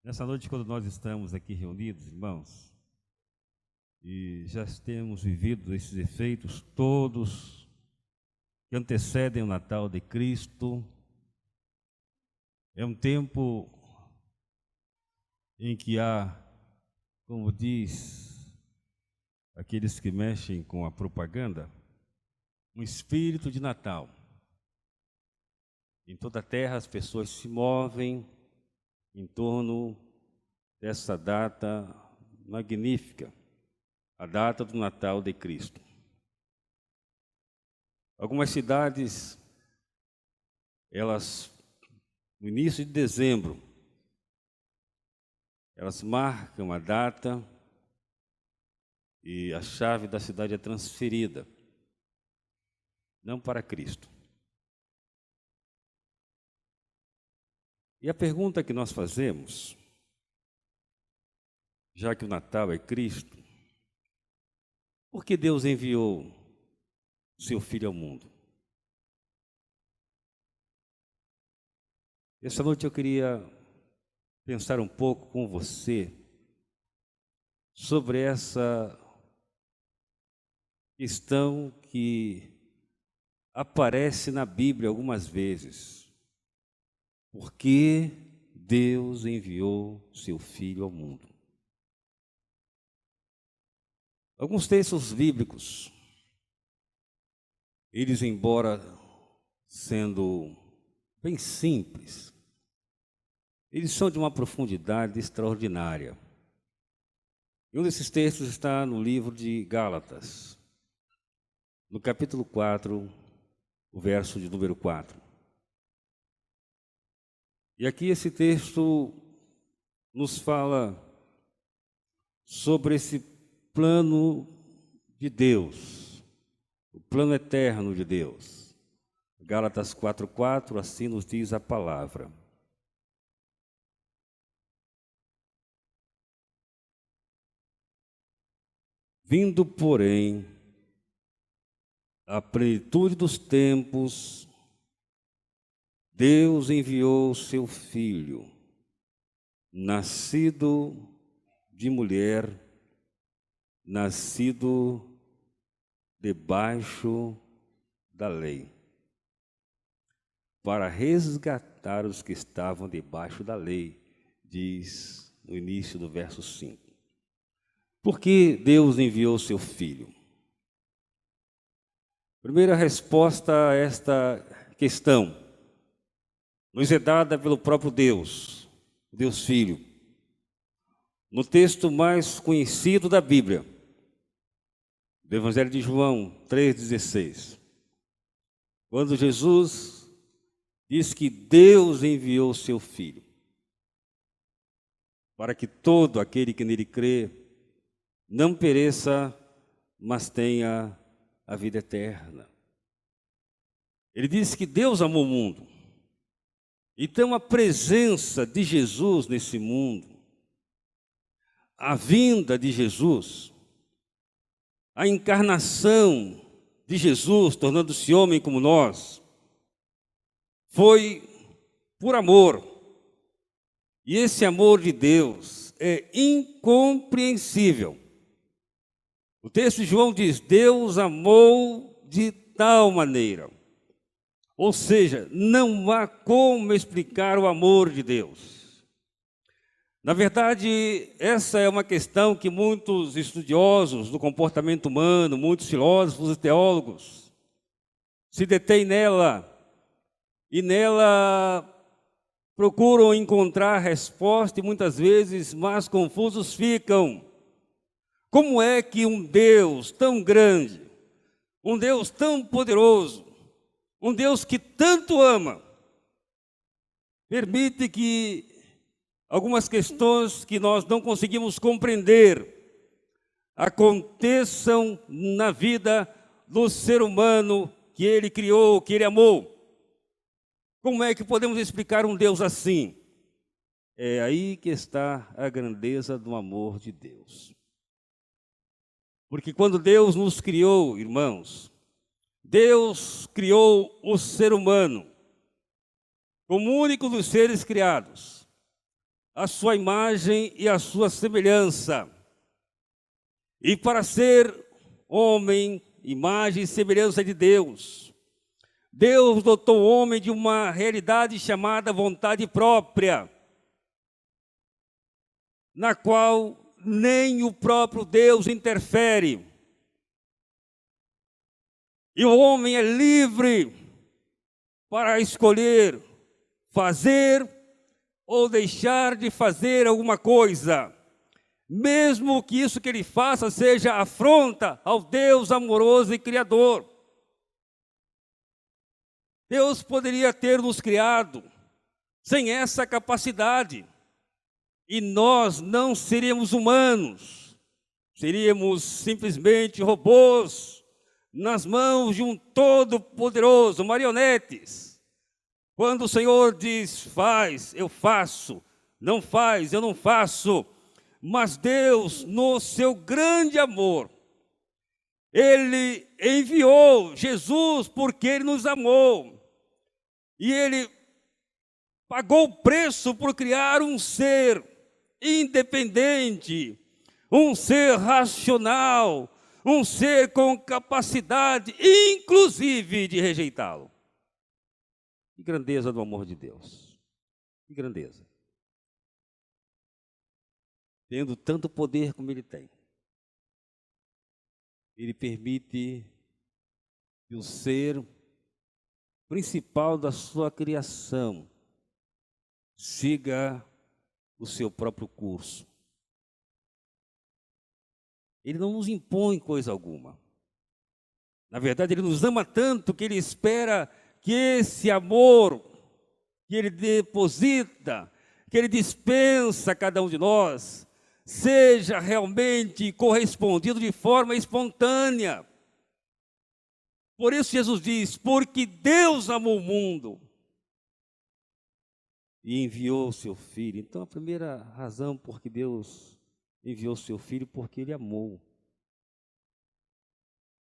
Nessa noite, quando nós estamos aqui reunidos, irmãos, e já temos vivido esses efeitos todos que antecedem o Natal de Cristo, é um tempo em que há, como diz aqueles que mexem com a propaganda, um espírito de Natal. Em toda a terra as pessoas se movem em torno dessa data magnífica, a data do Natal de Cristo. Algumas cidades, no início de dezembro, elas marcam a data e a chave da cidade é transferida, não para Cristo. E a pergunta que nós fazemos, já que o Natal é Cristo, por que Deus enviou seu Filho ao mundo? Essa noite eu queria pensar um pouco com você sobre essa questão que aparece na Bíblia algumas vezes. Por que Deus enviou seu Filho ao mundo? Alguns textos bíblicos, eles, embora sendo bem simples, eles são de uma profundidade extraordinária. E um desses textos está no livro de Gálatas, no capítulo 4, o verso de número 4. E aqui esse texto nos fala sobre esse plano de Deus, o plano eterno de Deus. Gálatas 4:4, assim nos diz a palavra. Vindo, porém, a plenitude dos tempos, Deus enviou seu Filho, nascido de mulher, nascido debaixo da lei, para resgatar os que estavam debaixo da lei, diz no início do verso 5. Por que Deus enviou seu Filho? Primeira resposta a esta questão nos é dada pelo próprio Deus, Deus Filho. No texto mais conhecido da Bíblia, do Evangelho de João 3,16, quando Jesus diz que Deus enviou seu Filho, para que todo aquele que nele crê não pereça, mas tenha a vida eterna. Ele diz que Deus amou o mundo. Então a presença de Jesus nesse mundo, a vinda de Jesus, a encarnação de Jesus, tornando-se homem como nós, foi por amor. E esse amor de Deus é incompreensível. O texto de João diz: Deus amou de tal maneira. Ou seja, não há como explicar o amor de Deus. Na verdade, essa é uma questão que muitos estudiosos do comportamento humano, muitos filósofos e teólogos, se detêm nela e nela procuram encontrar resposta e muitas vezes mais confusos ficam. Como é que um Deus tão grande, um Deus tão poderoso, um Deus que tanto ama, permite que algumas questões que nós não conseguimos compreender aconteçam na vida do ser humano que Ele criou, que Ele amou? Como é que podemos explicar um Deus assim? É aí que está a grandeza do amor de Deus. Porque quando Deus nos criou, irmãos, Deus criou o ser humano como o único dos seres criados, a sua imagem e a sua semelhança. E para ser homem, imagem e semelhança de Deus, Deus dotou o homem de uma realidade chamada vontade própria, na qual nem o próprio Deus interfere. E o homem é livre para escolher fazer ou deixar de fazer alguma coisa, mesmo que isso que ele faça seja afronta ao Deus amoroso e criador. Deus poderia ter nos criado sem essa capacidade, e nós não seríamos humanos, seríamos simplesmente robôs nas mãos de um todo-poderoso, marionetes. Quando o Senhor diz, faz, eu faço, não faz, eu não faço. Mas Deus, no seu grande amor, Ele enviou Jesus porque Ele nos amou. E Ele pagou o preço por criar um ser independente, um ser racional, um ser com capacidade, inclusive, de rejeitá-lo. Que grandeza do amor de Deus, que grandeza. Tendo tanto poder como Ele tem, Ele permite que o ser principal da sua criação siga o seu próprio curso. Ele não nos impõe coisa alguma. Na verdade, Ele nos ama tanto que Ele espera que esse amor que Ele deposita, que Ele dispensa a cada um de nós, seja realmente correspondido de forma espontânea. Por isso Jesus diz, porque Deus amou o mundo e enviou o seu Filho. Então a primeira razão por que Deus enviou o seu Filho, porque Ele amou.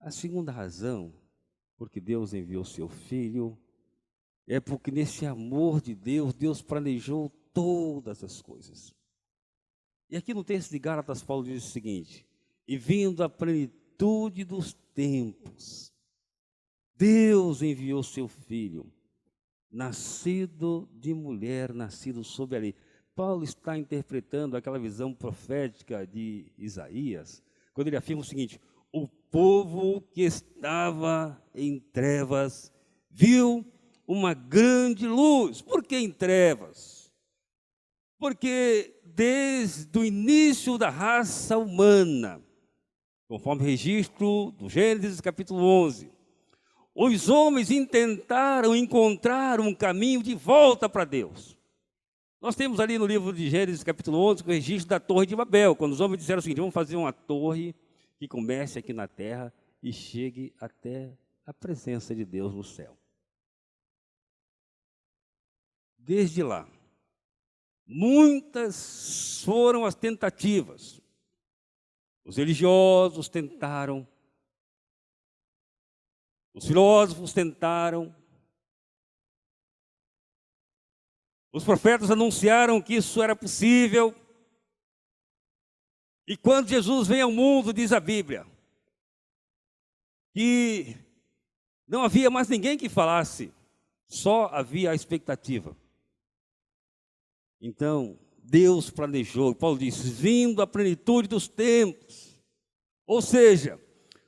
A segunda razão por que Deus enviou o seu Filho é porque nesse amor de Deus, Deus planejou todas as coisas. E aqui no texto de Gálatas, Paulo diz o seguinte, e vindo a plenitude dos tempos, Deus enviou seu Filho, nascido de mulher, nascido sob a lei. Paulo está interpretando aquela visão profética de Isaías, quando ele afirma o seguinte, o povo que estava em trevas viu uma grande luz. Por que em trevas? Porque desde o início da raça humana, conforme o registro do Gênesis capítulo 11, os homens intentaram encontrar um caminho de volta para Deus. Nós temos ali no livro de Gênesis capítulo 11 o registro da Torre de Babel, quando os homens disseram o seguinte, vamos fazer uma torre que comece aqui na terra e chegue até a presença de Deus no céu. Desde lá, muitas foram as tentativas. Os religiosos tentaram, os filósofos tentaram, os profetas anunciaram que isso era possível. E quando Jesus vem ao mundo, diz a Bíblia, que não havia mais ninguém que falasse, só havia a expectativa. Então, Deus planejou, Paulo diz, vindo à plenitude dos tempos. Ou seja,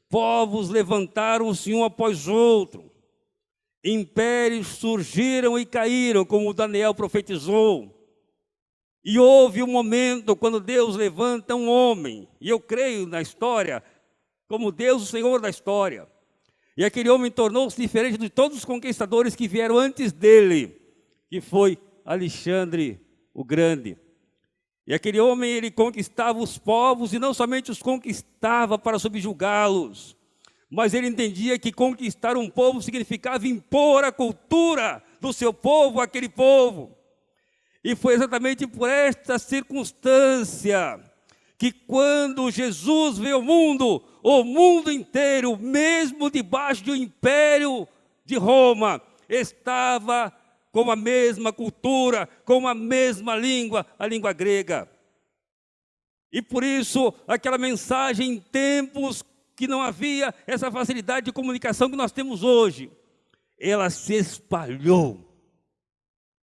povos levantaram-se um após outro, impérios surgiram e caíram, como Daniel profetizou. E houve um momento quando Deus levanta um homem, e eu creio na história, como Deus, o Senhor da história. E aquele homem tornou-se diferente de todos os conquistadores que vieram antes dele, que foi Alexandre o Grande. E aquele homem, ele conquistava os povos, e não somente os conquistava para subjugá-los, mas ele entendia que conquistar um povo significava impor a cultura do seu povo àquele povo. E foi exatamente por esta circunstância que quando Jesus veio ao mundo, o mundo inteiro, mesmo debaixo do império de Roma, estava com a mesma cultura, com a mesma língua, a língua grega. E por isso, aquela mensagem em tempos que não havia essa facilidade de comunicação que nós temos hoje, ela se espalhou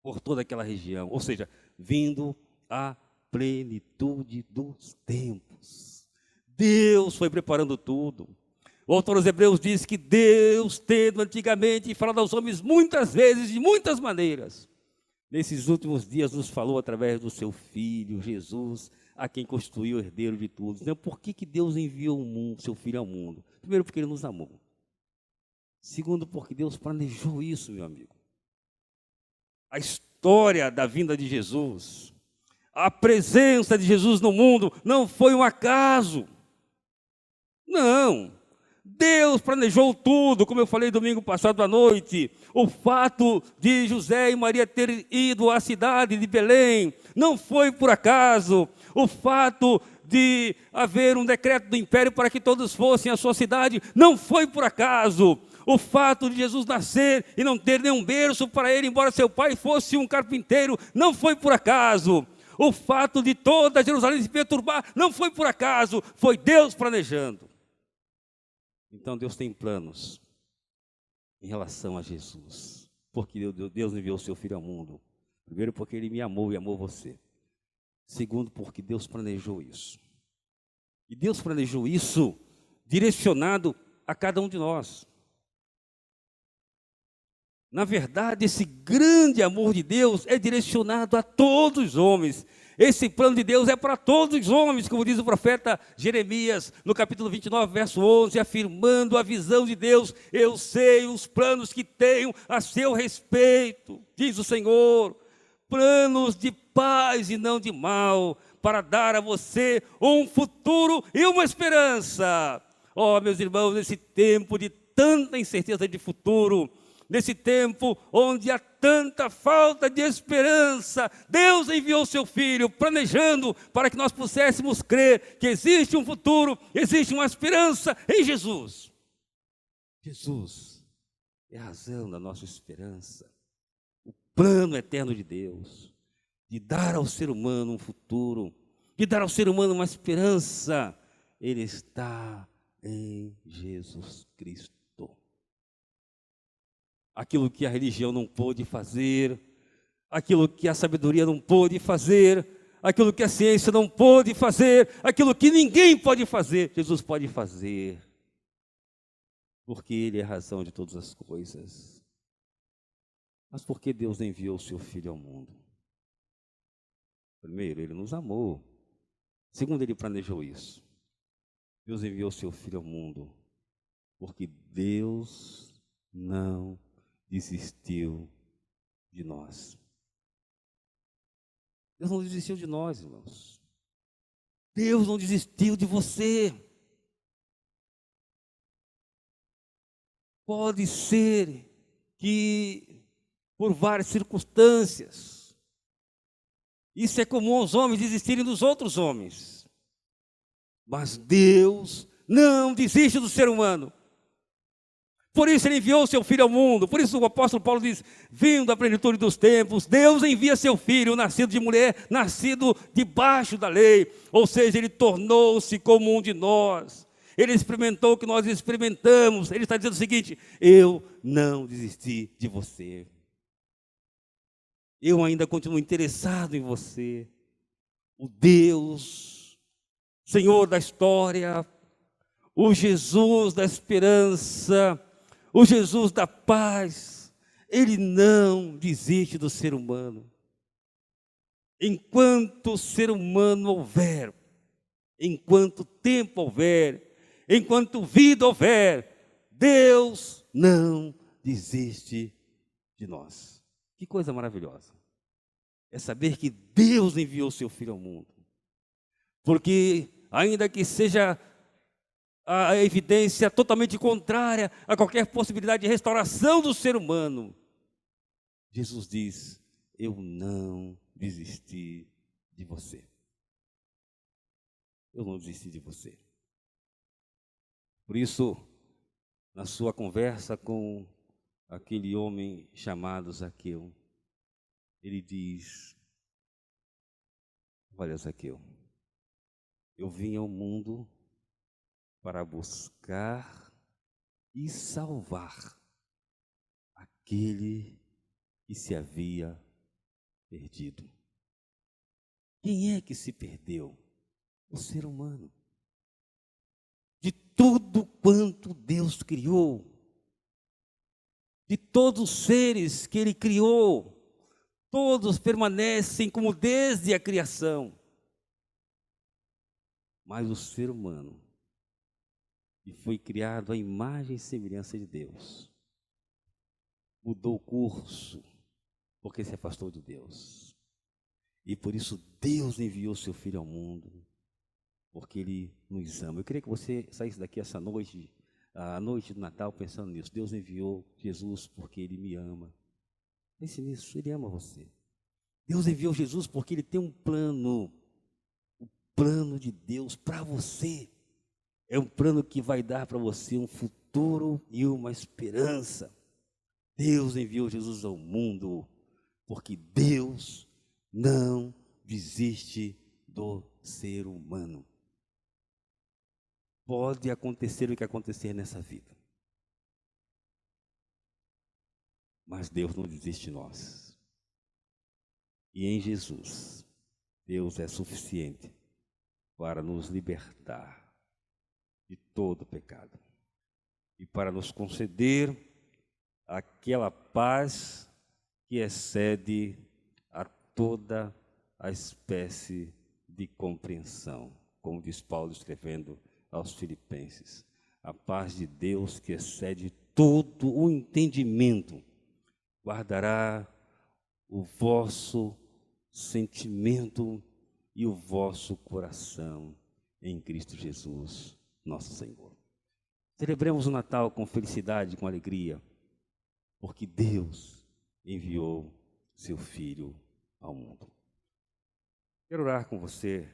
por toda aquela região, ou seja, vindo à plenitude dos tempos. Deus foi preparando tudo. O autor dos Hebreus diz que Deus, tendo antigamente falado aos homens muitas vezes, de muitas maneiras, nesses últimos dias nos falou através do seu Filho, Jesus, a quem constituiu o herdeiro de tudo. Então, por que Deus enviou o mundo, seu Filho ao mundo? Primeiro, porque Ele nos amou. Segundo, porque Deus planejou isso, meu amigo. A história da vinda de Jesus, a presença de Jesus no mundo, não foi um acaso. Não. Deus planejou tudo, como eu falei domingo passado à noite. O fato de José e Maria terem ido à cidade de Belém não foi por acaso. O fato de haver um decreto do império para que todos fossem à sua cidade não foi por acaso. O fato de Jesus nascer e não ter nenhum berço para ele, embora seu pai fosse um carpinteiro, não foi por acaso. O fato de toda Jerusalém se perturbar não foi por acaso, foi Deus planejando. Então Deus tem planos em relação a Jesus, porque Deus enviou o seu Filho ao mundo. Primeiro, porque Ele me amou e amou você. Segundo, porque Deus planejou isso. E Deus planejou isso direcionado a cada um de nós. Na verdade, esse grande amor de Deus é direcionado a todos os homens. Esse plano de Deus é para todos os homens, como diz o profeta Jeremias, no capítulo 29, verso 11, afirmando a visão de Deus: eu sei os planos que tenho a seu respeito, diz o Senhor, planos de paz e não de mal, para dar a você um futuro e uma esperança. Oh, meus irmãos, nesse tempo de tanta incerteza de futuro, nesse tempo onde há tanta falta de esperança, Deus enviou seu Filho, planejando para que nós pudéssemos crer que existe um futuro, existe uma esperança em Jesus. Jesus é a razão da nossa esperança, o plano eterno de Deus, de dar ao ser humano um futuro, de dar ao ser humano uma esperança. Ele está em Jesus Cristo. Aquilo que a religião não pôde fazer, aquilo que a sabedoria não pôde fazer, aquilo que a ciência não pôde fazer, aquilo que ninguém pode fazer, Jesus pode fazer, porque Ele é a razão de todas as coisas. Mas por que Deus enviou o seu Filho ao mundo? Primeiro, Ele nos amou. Segundo, Ele planejou isso. Deus enviou o seu Filho ao mundo, porque Deus não desistiu de nós. Deus não desistiu de nós, irmãos. Deus não desistiu de você. Pode ser que, por várias circunstâncias, isso é comum aos homens desistirem dos outros homens. Mas Deus não desiste do ser humano. Por isso Ele enviou seu Filho ao mundo. Por isso o apóstolo Paulo diz: vindo à plenitude dos tempos, Deus envia seu Filho, nascido de mulher, nascido debaixo da lei. Ou seja, Ele tornou-se como um de nós. Ele experimentou o que nós experimentamos. Ele está dizendo o seguinte: eu não desisti de você. Eu ainda continuo interessado em você. O Deus, Senhor da história, o Jesus da esperança, o Jesus da paz, Ele não desiste do ser humano. Enquanto ser humano houver, enquanto tempo houver, enquanto vida houver, Deus não desiste de nós. Que coisa maravilhosa é saber que Deus enviou o seu Filho ao mundo. Porque ainda que seja a evidência totalmente contrária a qualquer possibilidade de restauração do ser humano, Jesus diz: eu não desisti de você. Eu não desisti de você. Por isso, na sua conversa com aquele homem chamado Zaqueu, ele diz: olha, Zaqueu, eu vim ao mundo para buscar e salvar aquele que se havia perdido. Quem é que se perdeu? O ser humano. De tudo quanto Deus criou, de todos os seres que Ele criou, todos permanecem como desde a criação. Mas o ser humano, que foi criado à imagem e semelhança de Deus, mudou o curso, porque se afastou de Deus. E por isso Deus enviou seu Filho ao mundo, porque Ele nos ama. Eu queria que você saísse daqui essa noite, a noite do Natal, pensando nisso. Deus enviou Jesus porque Ele me ama. Pense nisso, Ele ama você. Deus enviou Jesus porque Ele tem um plano. O plano de Deus para você é um plano que vai dar para você um futuro e uma esperança. Deus enviou Jesus ao mundo porque Deus não desiste do ser humano. Pode acontecer o que acontecer nessa vida, mas Deus não desiste de nós. E em Jesus, Deus é suficiente para nos libertar de todo pecado e para nos conceder aquela paz que excede a toda a espécie de compreensão, como diz Paulo escrevendo aos Filipenses. A paz de Deus que excede todo o entendimento guardará o vosso sentimento e o vosso coração em Cristo Jesus, nosso Senhor. Celebremos o Natal com felicidade, com alegria, porque Deus enviou seu Filho ao mundo. Quero orar com você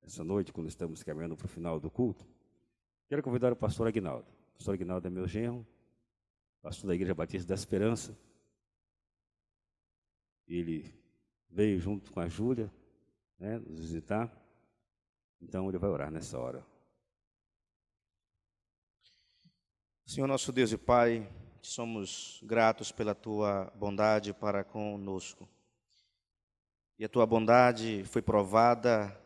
essa noite, quando estamos caminhando para o final do culto. Quero convidar o pastor Aguinaldo. O pastor Aguinaldo é meu genro, pastor da Igreja Batista da Esperança. Ele veio junto com a Júlia, nos visitar. Então ele vai orar nessa hora. Senhor nosso Deus e Pai, somos gratos pela Tua bondade para conosco. E a Tua bondade foi provada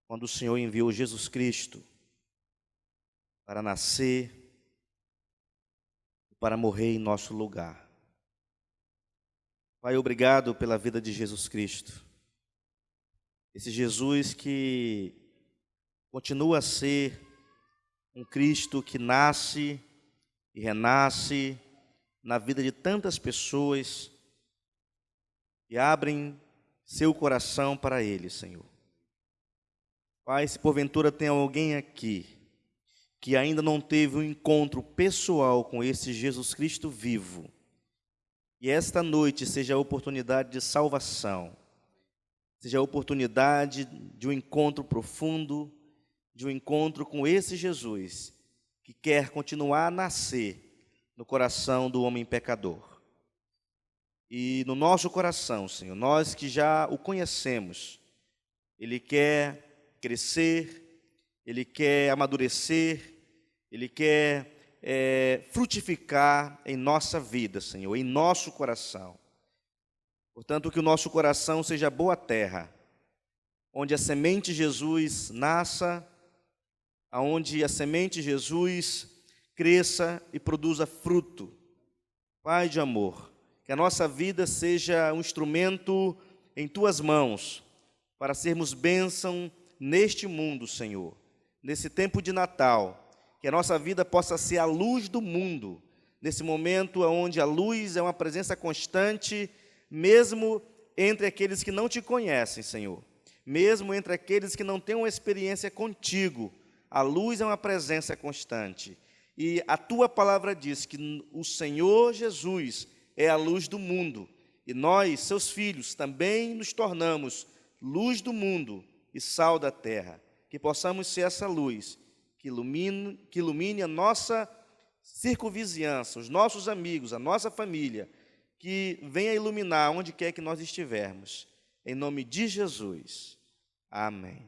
quando o Senhor enviou Jesus Cristo para nascer, para morrer em nosso lugar. Pai, obrigado pela vida de Jesus Cristo. Esse Jesus que continua a ser um Cristo que nasce e renasce na vida de tantas pessoas que abrem seu coração para Ele, Senhor. Pai, se porventura tem alguém aqui que ainda não teve um encontro pessoal com esse Jesus Cristo vivo, e esta noite seja a oportunidade de salvação, seja a oportunidade de um encontro profundo, de um encontro com esse Jesus, que quer continuar a nascer no coração do homem pecador. E no nosso coração, Senhor, nós que já o conhecemos, Ele quer crescer, Ele quer amadurecer, Ele quer frutificar em nossa vida, Senhor, em nosso coração. Portanto, que o nosso coração seja boa terra, onde a semente Jesus nasça, aonde a semente Jesus cresça e produza fruto. Pai de amor, que a nossa vida seja um instrumento em Tuas mãos, para sermos bênção neste mundo, Senhor. Nesse tempo de Natal, que a nossa vida possa ser a luz do mundo, nesse momento onde a luz é uma presença constante, mesmo entre aqueles que não Te conhecem, Senhor. Mesmo entre aqueles que não têm uma experiência contigo, a luz é uma presença constante. E a Tua palavra diz que o Senhor Jesus é a luz do mundo. E nós, Seus filhos, também nos tornamos luz do mundo e sal da terra. Que possamos ser essa luz que ilumine a nossa circunvizinhança, os nossos amigos, a nossa família. que venha iluminar onde quer que nós estivermos. Em nome de Jesus. Amém.